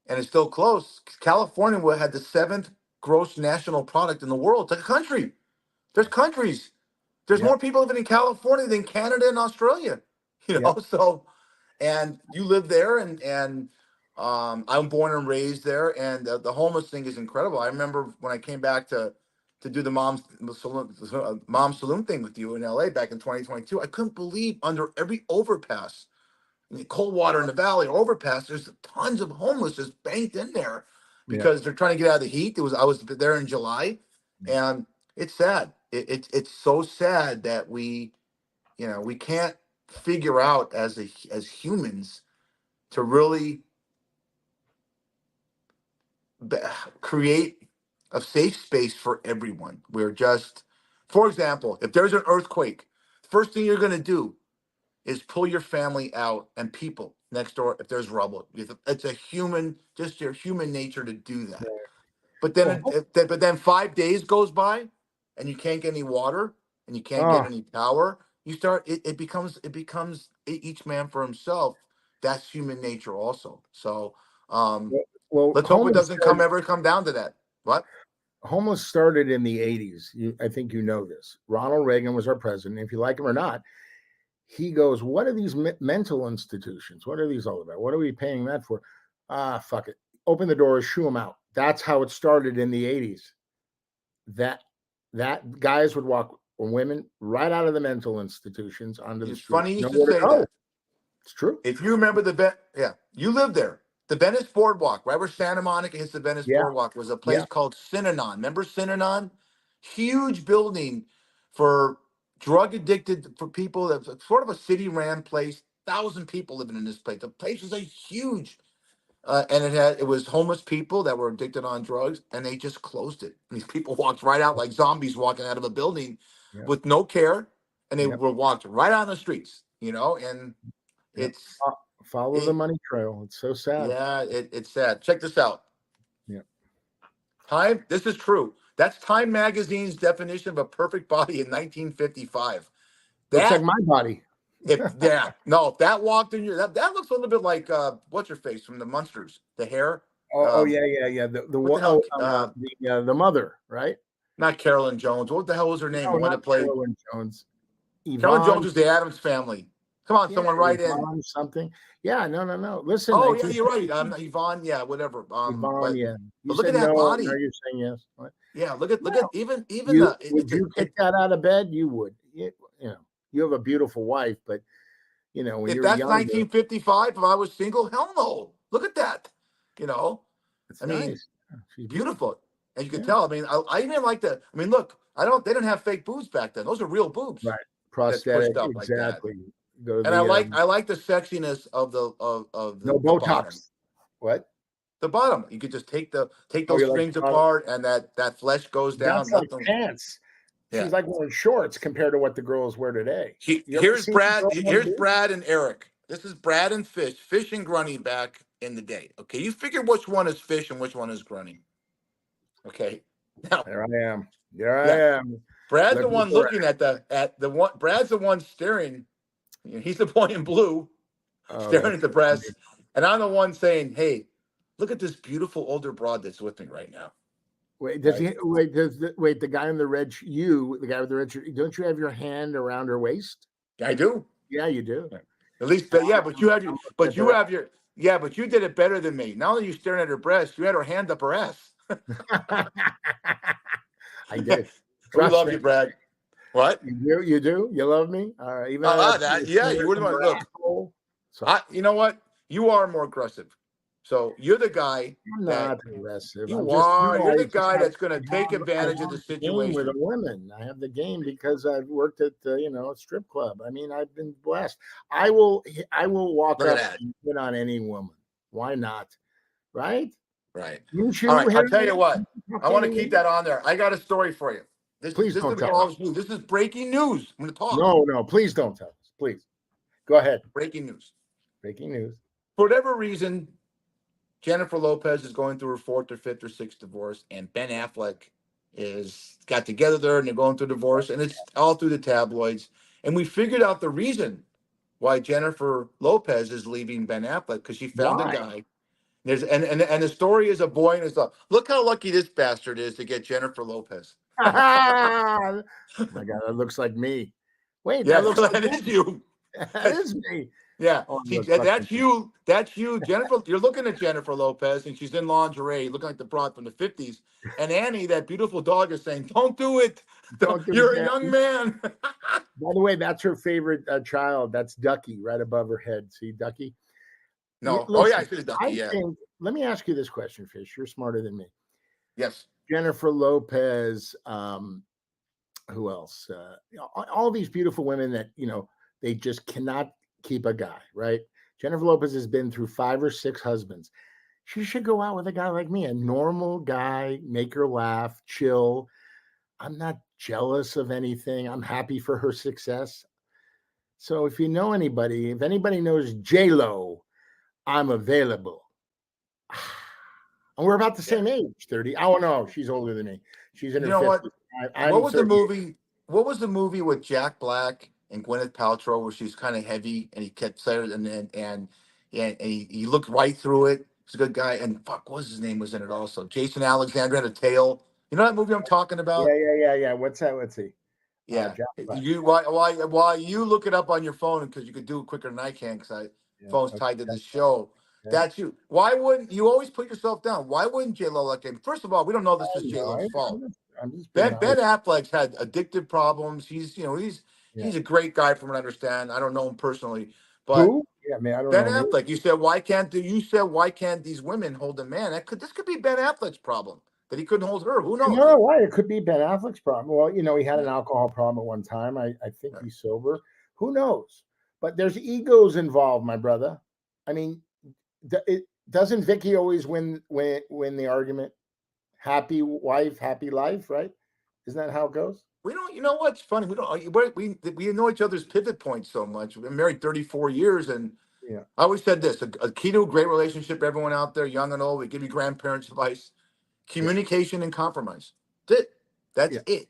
and it's still close, California had the 7th gross national product in the world. It's like a country. There's countries. There's Yep. more people living in California than Canada and Australia. You know, Yep. so and you live there, and I'm born and raised there, and the homeless thing is incredible. I remember when I came back to do the mom saloon thing with you in LA back in 2022. I couldn't believe under every overpass, Coldwater in the Valley overpass, there's tons of homeless just banked in there because they're trying to get out of the heat. I was there in July, and it's sad. It's so sad that we can't figure out as humans to really create a safe space for everyone. We're just, for example, if there's an earthquake, first thing you're going to do is pull your family out and people next door if there's rubble. It's just your human nature to do that. But then, Well, but then 5 days goes by, and you can't get any water, and you can't get any power. You start. It becomes each man for himself. That's human nature, also. So, well, let's hope it doesn't ever come down to that. What? Homeless started in the 80s. I think you know this. Ronald Reagan was our president. If you like him or not, he goes, what are these mental institutions? What are these all about? What are we paying that for? Fuck it. Open the doors, shoo them out. That's how it started in the 80s. That guys would walk, or women, right out of the mental institutions onto the street. Funny you should say that. It's true. If you remember you lived there. The Venice Boardwalk, right where Santa Monica hits the Venice Boardwalk, was a place called Synanon. Remember Synanon? Huge building for drug addicted, for people. That's sort of a city ran place. 1,000 people living in this place. The place was a huge, and it was homeless people that were addicted on drugs, and they just closed it. And these people walked right out like zombies walking out of a building with no care, and they were walked right on the streets. And it's follow the money trail. It's so sad. Yeah, it's sad. Check this out. Yeah. Time. This is true. That's Time Magazine's definition of a perfect body in 1955. Looks like my body. If that walked in that looks a little bit like what's her face from the Munsters. The hair. Yeah. The mother, right? Not Carolyn Jones. What the hell was her name? No, The one that played Carolyn Jones. Carolyn Jones was the Addams Family. Come on, someone write in something. Yeah, no. Listen. Oh, yeah, you're right. Yvonne. Yeah, whatever. Yvonne. Yeah. But look at that body. Now you're saying yes. What? Yeah. Look at even would you kick that out of bed? You would. You have a beautiful wife, but when if you're that's younger, 1955, if I was single, hell no. Look at that. It's nice. She's beautiful. And you can tell. I mean, I even like that. I mean, look, they didn't have fake boobs back then. Those are real boobs. Right. Prosthetic. Exactly. And I like the sexiness of the no Botox. Bottom. What? The bottom. You could just take those strings apart, and that flesh goes down. That's like pants. She's like wearing shorts compared to what the girls wear today. Here's Brad and Eric. This is Brad and Fish and Grunny back in the day. Okay, you figure which one is Fish and which one is Grunny. Okay, now there I am. I am. Brad's the one looking at the one. Brad's the one staring. He's the boy in blue, staring at the breast, and I'm the one saying, "Hey, look at this beautiful older broad that's with me right now." Wait, the guy in the red the guy with the red shirt, don't you have your hand around her waist? I do. Yeah, you do. At least, but you did it better than me. Not only are you staring at her breast, you had her hand up her ass. I did. We love you, Brad. What? You do? You love me? Even you wouldn't want to look. So. You know what? You are more aggressive. So you're the guy. I'm not aggressive. You're the guy that's going to take advantage of the situation. With a woman, I have the game because I've worked at a strip club. I mean, I've been blessed. I will walk up and hit on any woman. Why not? Right. All right. I'll tell you what. I want to keep that on there. I got a story for you. Please don't tell us. This is breaking news. I'm going to talk. No. Please don't tell us. Please. Go ahead. Breaking news. For whatever reason, Jennifer Lopez is going through her 4th or 5th or 6th divorce, and Ben Affleck is got together and they're going through divorce, and it's all through the tabloids. And we figured out the reason why Jennifer Lopez is leaving Ben Affleck, because she found a Why? guy. And the story is a boy and his love. Look how lucky this bastard is to get Jennifer Lopez. Oh my God, that looks like me. Wait, Yeah, that looks like that is you. that is me. Yeah, Oh, see, that's fucking that's you. That's you, Jennifer. You're looking at Jennifer Lopez, and she's in lingerie, looking like the broad from the '50s. And Annie, that beautiful dog, is saying, "Don't do it. Don't do You're a that. young man." By the way, that's her favorite child. That's Ducky right above her head. See, Ducky? No. Oh yeah, I Listen, see the ducky. I Yeah. think, let me ask you this question, Fish. You're smarter than me. Yes. Jennifer Lopez, who else? All these beautiful women that, they just cannot keep a guy, right? Jennifer Lopez has been through 5 or 6 husbands. She should go out with a guy like me, a normal guy, make her laugh, chill. I'm not jealous of anything. I'm happy for her success. So if you know anybody, if anybody knows J-Lo, I'm available. And we're about the same age, 30. Oh no, she's older than me. She's in You her know what? 50s. I'm What was the 38. movie? What was the movie with Jack Black and Gwyneth Paltrow where she's kind of heavy and he kept saying and he looked right through it. He's a good guy. And fuck, what was his name was in it also? Jason Alexander had a tail. You know that movie I'm talking about? Yeah. What's that? Let's see. Yeah. Jack Black. You why you look it up on your phone because you could do it quicker than I can because phone's tied to the show. Okay. That's you. Why wouldn't you always put yourself down? Why wouldn't J Lo like him? First of all, we don't know this is J Lo's fault. I'm just being Ben honest. Affleck's had addictive problems. He's Yeah. he's a great guy from what I understand. I don't know him personally, but Who? Yeah, man, I don't Ben know him. Affleck. You said why can't these women hold a man? This could be Ben Affleck's problem that he couldn't hold her. Who knows? No, why? It could be Ben Affleck's problem. Well, he had an Yeah. alcohol problem at one time. I think Yeah. he's sober. Who knows? But there's egos involved, my brother. I mean, doesn't Vicky always win the argument? Happy wife, happy life, right? Isn't that how it goes? We don't. You know what's funny? We know each other's pivot points so much. We've been married 34 years, and Yeah. I always said this: a key to a great relationship. Everyone out there, young and old, we give you grandparents' advice: communication and compromise. That's it. That's it.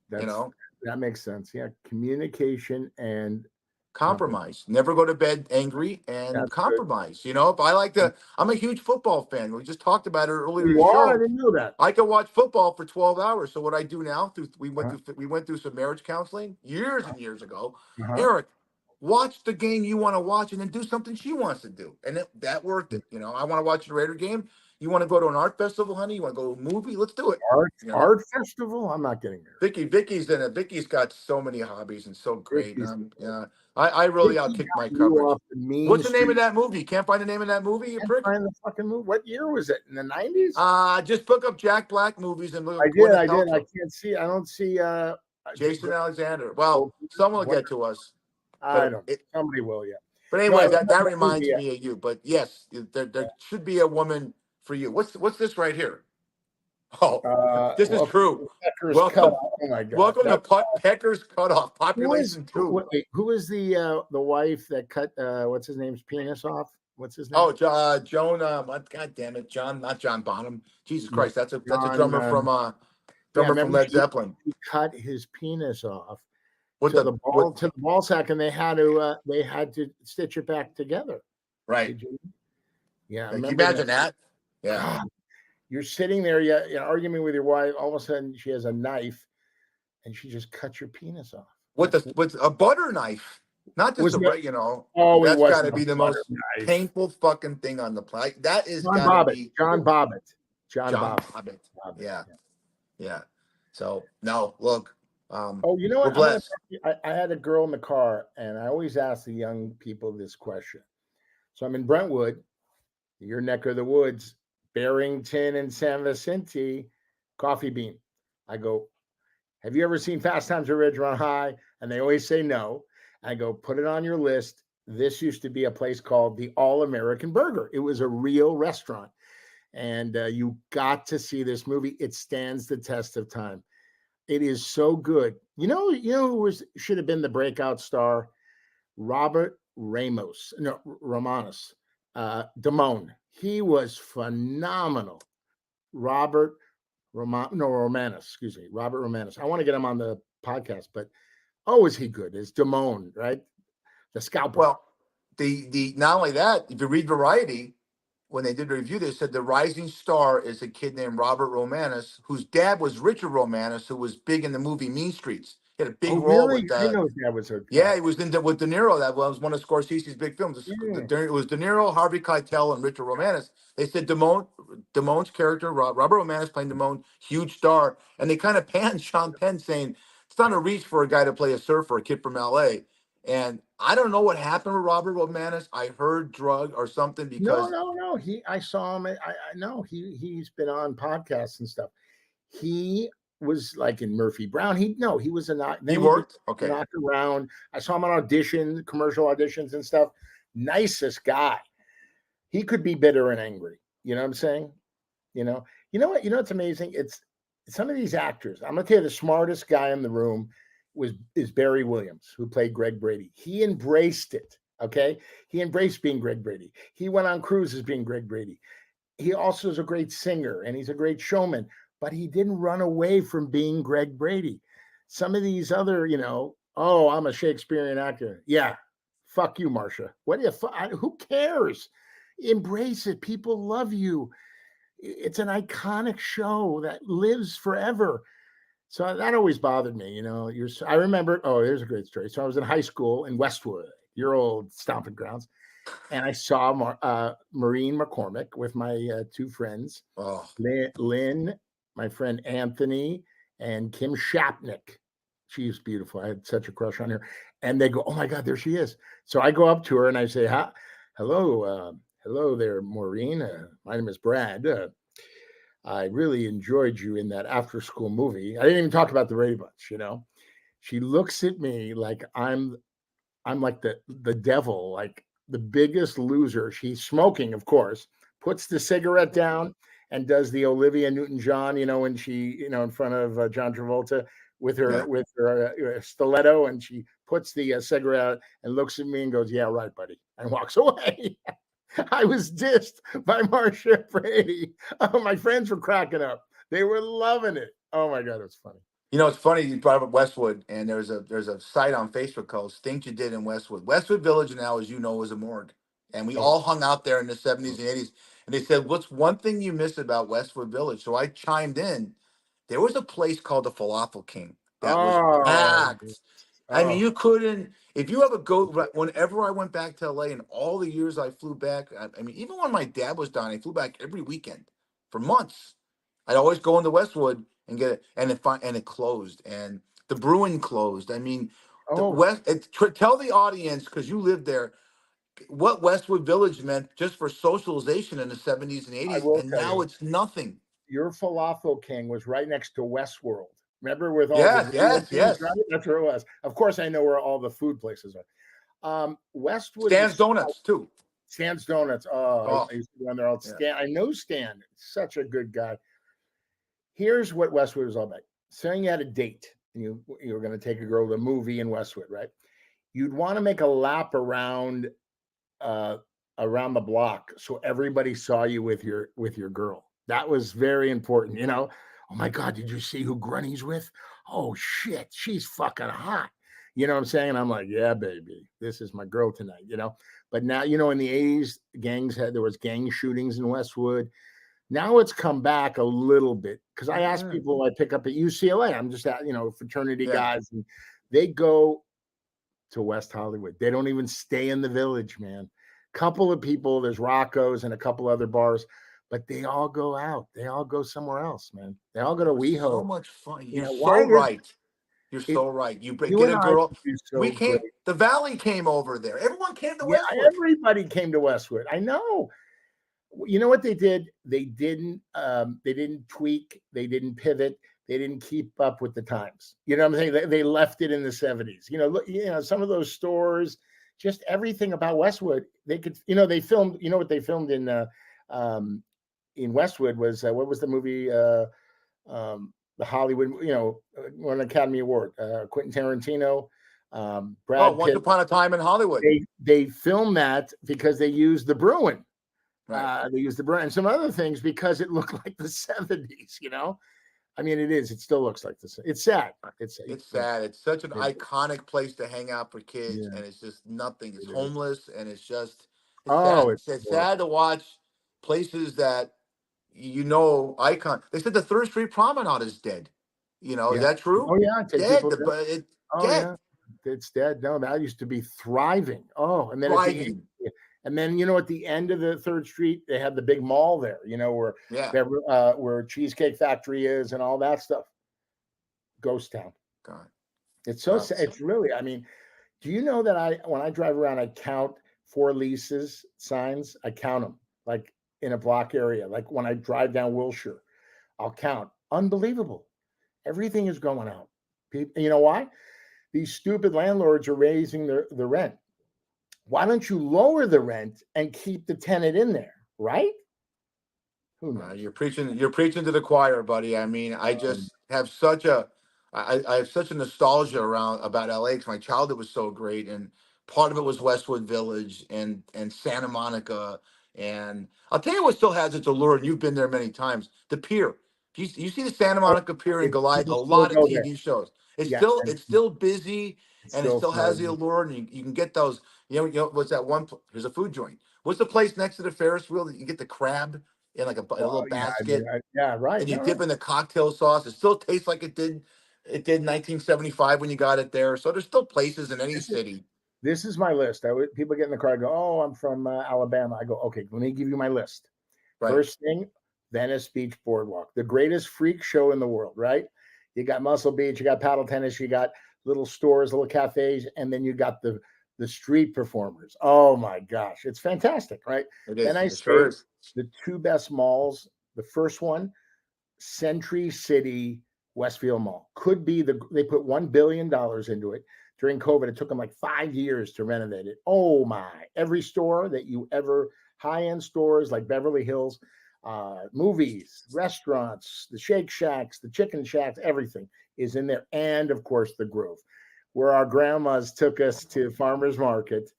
That makes sense. Yeah, communication and compromise. Never go to bed angry and That's compromise. If I like to, I'm a huge football fan. We just talked about it earlier in You the are? I show. didn't know that. I can watch football for 12 hours. So what I do now, we went through some marriage counseling years and years ago. Eric, watch the game you want to watch and then do something she wants to do. And that worked it. I want to watch the Raider game. You want to go to an art festival, honey? You want to go to a movie? Let's do it. Art festival? I'm not getting there. Vicky's in it. Vicky's got so many hobbies and so great. I really outkicked my coverage. What's the name of that movie? Can't find the name of that movie, you prick? Find the fucking movie. What year was it? In the 90s? Just look up Jack Black movies and look up I did. I can't see. I don't see Jason Alexander. Well, someone will get to us. I don't. Somebody will, yeah. But anyway, that reminds me of you. But yes, there should be a woman for you. What's this right here? Oh, this is true. Welcome, oh my God. Welcome to Pecker's Cutoff. Population 2. Who is the wife that cut what's his name's penis off? What's his name? Oh, Joan. God damn it, John. Not John Bonham. Jesus Christ, that's a drummer from Led Zeppelin. He cut his penis off to the ball sack, and they had to stitch it back together. Right. Yeah. Can you imagine that? Yeah. God. You're sitting there, you're arguing with your wife. All of a sudden, she has a knife, and she just cuts your penis off. With a butter knife, not just Oh, that's got to be the most painful fucking thing on the planet. That is got to be John Bobbitt. Yeah. So no, look. You know what? We're blessed. I had a girl in the car, and I always ask the young people this question. So I'm in Brentwood, your neck of the woods. Barrington and San Vicente, Coffee Bean. I go, have you ever seen Fast Times at Ridgemont High? And they always say no. I go, put it on your list. This used to be a place called the All American Burger. It was a real restaurant. And you got to see this movie. It stands the test of time. It is so good. You know who should have been the breakout star? Robert Romanus. Damone. He was phenomenal. Robert Romanus, excuse me, Robert Romanus. I want to get him on the podcast, but oh, is he good? Is Damone, right? The scalper. Well, the not only that, if you read Variety, when they did the review, they said the rising star is a kid named Robert Romanus, whose dad was Richard Romanus, who was big in the movie Mean Streets. He had a big Oh, role really? with I didn't know that was a yeah, he was with De Niro. That was one of Scorsese's big films. Yeah. It was De Niro, Harvey Keitel, and Richard Romanus. They said Damone's character, Robert Romanus playing Damone, huge star, and they kind of panned Sean Penn, saying it's not a reach for a guy to play a surfer, a kid from L.A. And I don't know what happened with Robert Romanus. I heard drug or something because No. I saw him. I know he's been on podcasts and stuff. He was like in Murphy Brown. He was a knock. he worked. Okay, knocked around. I saw him on commercial auditions and stuff. Nicest guy. He could be bitter and angry. You know what I'm saying? You know what? You know what's amazing? It's some of these actors. I'm gonna tell you, the smartest guy in the room is Barry Williams, who played Greg Brady. He embraced it. Okay, he embraced being Greg Brady. He went on cruises being Greg Brady. He also is a great singer and he's a great showman, but he didn't run away from being Greg Brady. Some of these other, oh, I'm a Shakespearean actor. Yeah, fuck you, Marcia. What do you? Who cares? Embrace it. People love you. It's an iconic show that lives forever. So that always bothered me. I remember. Oh, there's a great story. So I was in high school in Westwood, your old stomping grounds, and I saw Maureen McCormick with my two friends, Lynn, my friend Anthony, and Kim Shapnick. She's beautiful. I had such a crush on her. And they go, "Oh my God, there she is!" So I go up to her and I say, hello there, Maureen. My name is Brad. I really enjoyed you in that after-school movie. I didn't even talk about the Brady Bunch. She looks at me like I'm like the devil, like the biggest loser. She's smoking, of course, puts the cigarette down and does the Olivia Newton-John, when she, in front of John Travolta with her stiletto, and she puts the cigarette out and looks at me and goes, "Yeah, right, buddy," and walks away. I was dissed by Marcia Brady. Oh, my friends were cracking up. They were loving it. Oh my God, it was funny. It's funny you brought up Westwood, and there's a site on Facebook called "Things You Did in Westwood." Westwood Village now, as you know, is a morgue, and we all hung out there in the 70s and 80s. And they said, "What's one thing you miss about Westwood Village?" So I chimed in. There was a place called the Falafel King that was packed. I mean, you couldn't. If you ever go, whenever I went back to LA and all the years I flew back, I mean, even when my dad was down, I flew back every weekend for months. I'd always go into Westwood and get it, and it closed, and the Bruin closed. I mean, tell the audience, because you lived there, what Westwood Village meant just for socialization in the 70s and 80s, and now it's nothing. Your Falafel King was right next to Westworld. Remember, with all yes. Right? That's where it was. Of course, I know where all the food places are. Westwood. Stan's Donuts too. Stan's Donuts. I used to go in there all Stan. I know Stan. Such a good guy. Here's what Westwood was all about. Saying you had a date and you were going to take a girl to a movie in Westwood, right? You'd want to make a lap around the block so everybody saw you with your girl. That was very important. Oh my God, did you see who Grunny's with? Oh shit, she's fucking hot. You know what I'm saying? And I'm like, yeah, baby, this is my girl tonight, But now, in the 80s, there was gang shootings in Westwood. Now it's come back a little bit because I ask people I pick up at UCLA. I'm just at, fraternity guys, and they go to West Hollywood. They don't even stay in the Village, man. Couple of people, there's Rocco's and a couple other bars. But they all go out. They all go somewhere else, man. They all go to WeHo. So much fun. You're so right. You're so right. You get a girl. We came. The Valley came over there. Everyone came to Westwood. Everybody came to Westwood. I know. You know what they did? They didn't tweak. They didn't pivot. They didn't keep up with the times. You know what I'm saying? They left it in the 70s. Look, some of those stores, just everything about Westwood. They could. They filmed. You know what they filmed in Westwood was what was the movie? The Hollywood, won an Academy Award. Quentin Tarantino, Brad Pitt. Once Upon a Time in Hollywood. They filmed that because they used the Bruin. Right. They used the Bruin and some other things because it looked like the 70s. I mean, it is. It still looks like this. It's sad. It's sad. It's such an iconic place to hang out for kids, Yeah, and it's just nothing. It's it is. homeless, and it's Oh, sad. It's sad to watch places that icon. They said the Third Street Promenade is dead. Is that true? Oh yeah, take Dead. people. Dead. Yeah, it's dead. No, that used to be thriving. Oh, and then Thriving. at the end of the Third Street, they had the big mall there. Where Cheesecake Factory is and all that stuff. Ghost town. God. It's so sad. It's really. I mean, do you know that when I drive around, I count for leases signs. I count them like in a block area. Like when I drive down Wilshire, I'll count. Unbelievable. Everything is going out. You know why? These stupid landlords are raising the rent. Why don't you lower the rent and keep the tenant in there, right? Who knows? You're preaching to the choir, buddy. I mean, I just have such a nostalgia about LA because my childhood was so great, and part of it was Westwood Village and Santa Monica. And I'll tell you what still has its allure, and you've been there many times, the pier. You see the Santa Monica Pier in Goliath, a lot of TV shows. It's still busy, and it still has the allure, and you can get those. What's that one? There's a food joint. What's the place next to the Ferris wheel that you get the crab in like a little basket? Right. And you dip in the cocktail sauce. It still tastes like it did in 1975 when you got it there. So there's still places in any city. This is my list. People get in the car, I go, oh, I'm from Alabama. I go, okay, let me give you my list. Right. First thing, Venice Beach Boardwalk, the greatest freak show in the world, right? You got Muscle Beach, you got paddle tennis, you got little stores, little cafes, and then you got the street performers. Oh my gosh, it's fantastic, right? Then I say the two best malls. The first one, Century City Westfield Mall, could be they put $1 billion into it. During COVID, it took them like 5 years to renovate it. Oh my, every store that you ever, high-end stores like Beverly Hills, movies, restaurants, the Shake Shacks, the Chicken Shacks, everything is in there. And of course, the Grove, where our grandmas took us to farmers market.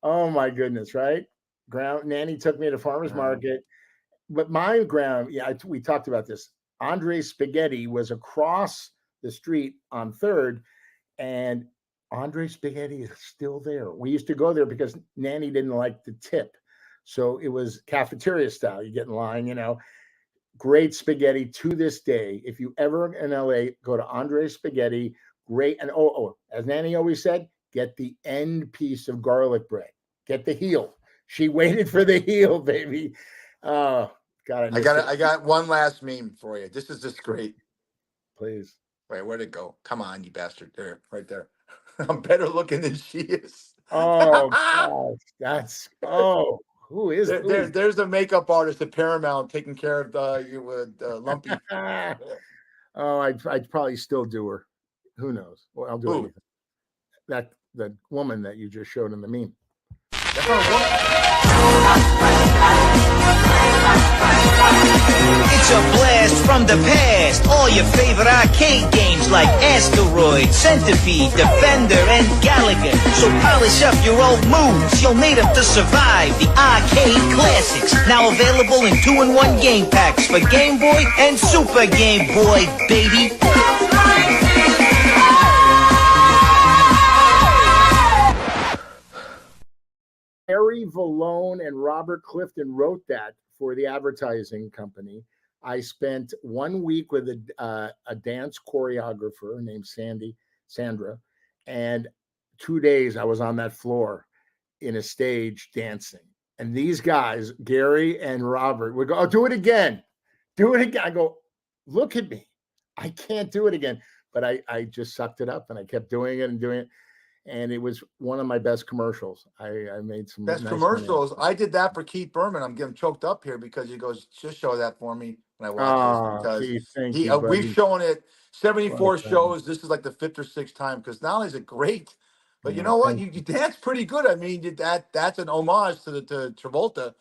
Oh my goodness, right? Nanny took me to farmers market. But we talked about this. Andre's Spaghetti was across the street on 3rd, and Andre's Spaghetti is still there. We used to go there because Nanny didn't like the tip. So it was cafeteria style. You get in line, great spaghetti to this day. If you ever in LA, go to Andre's Spaghetti. Great. And as Nanny always said, get the end piece of garlic bread. Get the heel. She waited for the heel, baby. Oh, God. I got one last meme for you. This is just great. Please. Wait, where'd it go? Come on, you bastard. There, right there. I'm better looking than she is. Oh, gosh. Who is it? There's the makeup artist at Paramount taking care of you with Lumpy. I'd probably still do her. Who knows? Well, I'll do anything. The woman that you just showed in the meme. That's not a It's a blast from the past. All your favorite arcade games like Asteroid, Centipede, Defender, and Galaga. So polish up your old moves. You'll need them to survive the arcade classics. Now available in 2-in-1 game packs for Game Boy and Super Game Boy, baby. Harry Vallone and Robert Clifton wrote that for the advertising company. I spent 1 week with a dance choreographer named Sandra, and 2 days I was on that floor in a stage dancing. And these guys, Gary and Robert, would go, "Oh, do it again. Do it again." I go, "Look at me. I can't do it again." But I just sucked it up and I kept doing it and doing it. And it was one of my best commercials. I made some best commercials. I did that for Keith Berman. I'm getting choked up here because he goes, "Just show that for me when I watch this." Because we've shown it 74 shows. This is like the 5th or 6th time. Because not only is it great, but you know what? You dance pretty good. I mean, that's an homage to Travolta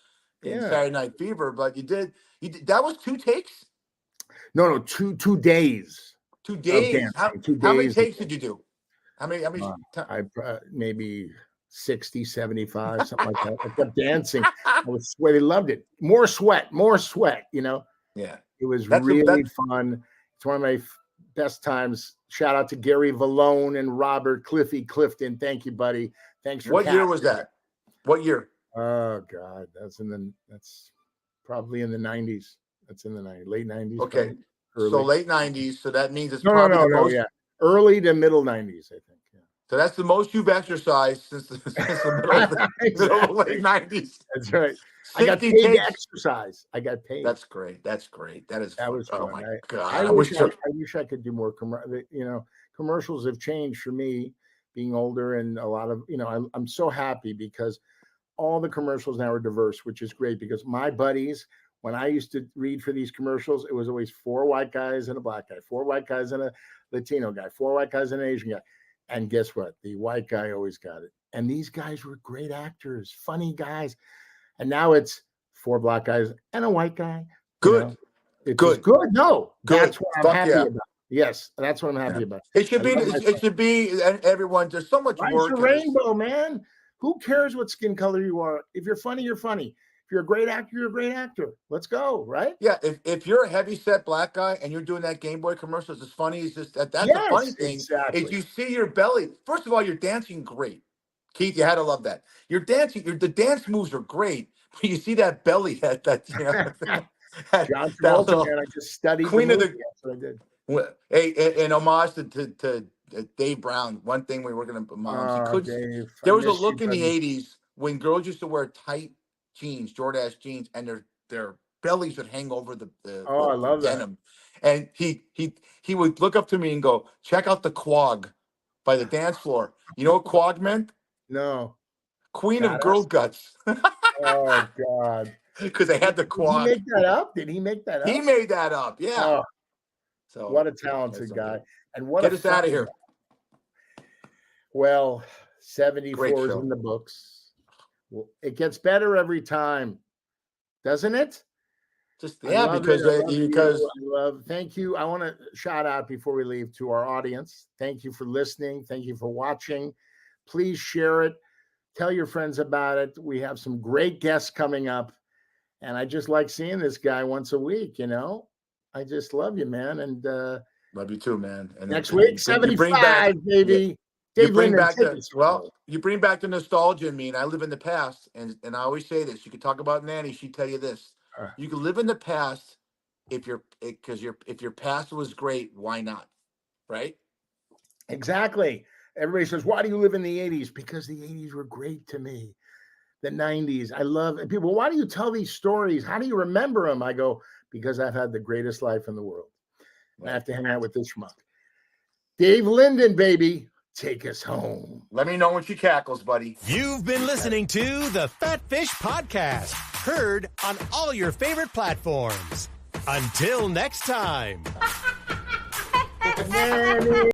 in Saturday Night Fever. But you did that was 2 takes. No, 2 days. 2 days. How many takes did you do? How many? I maybe 60, 75, something like that. I kept dancing. I was sweaty. Loved it. More sweat. Yeah. It was really fun. It's one of my best times. Shout out to Gary Vallone and Robert Clifton. Thank you, buddy. Thanks for What year was that? What year? Oh God, that's probably in the 90s. That's in the late 90s. Okay. So late 90s. So that means it's no, early to middle 90s, I think. Yeah. So that's the most you've exercised since the middle of the, middle of the late 90s. That's right. I got paid to exercise. I got paid. That's great. That was fun. Oh my God. I wish I could do more. Commercials have changed for me being older, and a lot of, I'm so happy because all the commercials now are diverse, which is great, because my buddies, when I used to read for these commercials, it was always 4 white guys and a black guy, 4 white guys and a Latino guy, 4 white guys and an Asian guy. And guess what? The white guy always got it. And these guys were great actors, funny guys. And now it's 4 black guys and a white guy. Good. Good. No, good. That's what I'm happy about. Yes, that's what I'm happy about. It should be everyone. There's so much work. It's a rainbow, man. Who cares what skin color you are? If you're funny, you're funny. If you're a great actor, you're a great actor. Let's go, right? Yeah. If you're a heavy set black guy and you're doing that Game Boy commercial, it's as funny as just that's the funny thing. Exactly. Is you see your belly. First of all, you're dancing great. Keith, you had to love that. You're dancing. The dance moves are great, but you see that belly that John Travolta, man, I just studied Queen of the. That's what I did. Hey, in homage to Dave Brown, one thing we were going to moms. There was a look in the 80s when girls used to wear tight jeans, Jordache jeans, and their bellies would hang over the I love denim. That. And he would look up to me and go, "Check out the quag by the dance floor." You know what quag meant? No. Queen of Girl Guts. Oh God. Because they had the quag. Did he make that up? Did he make that up? He made that up. Yeah. Oh. So what a talented guy. And what get us out of here. Well, 74 is in the books. Well, it gets better every time, doesn't it? Thank you. I want to shout out before we leave to our audience. Thank you for listening. Thank you for watching. Please share it. Tell your friends about it. We have some great guests coming up. And I just like seeing this guy once a week, I just love you, man. And love you too, man. And next week, 75, baby. You bring back the nostalgia in me, and I live in the past. And I always say this: you could talk about Nanny, she'd tell you this. You can live in the past if your past was great. Why not? Right? Exactly. Everybody says, "Why do you live in the 80s?" Because the 80s were great to me. The 90s, I love it. People, why do you tell these stories? How do you remember them? I go, because I've had the greatest life in the world. I have to hang out with this schmuck. Dave Linden, baby, take us home. Let me know when she cackles, buddy. You've been listening to the Fat Fish Podcast, heard on all your favorite platforms. Until next time.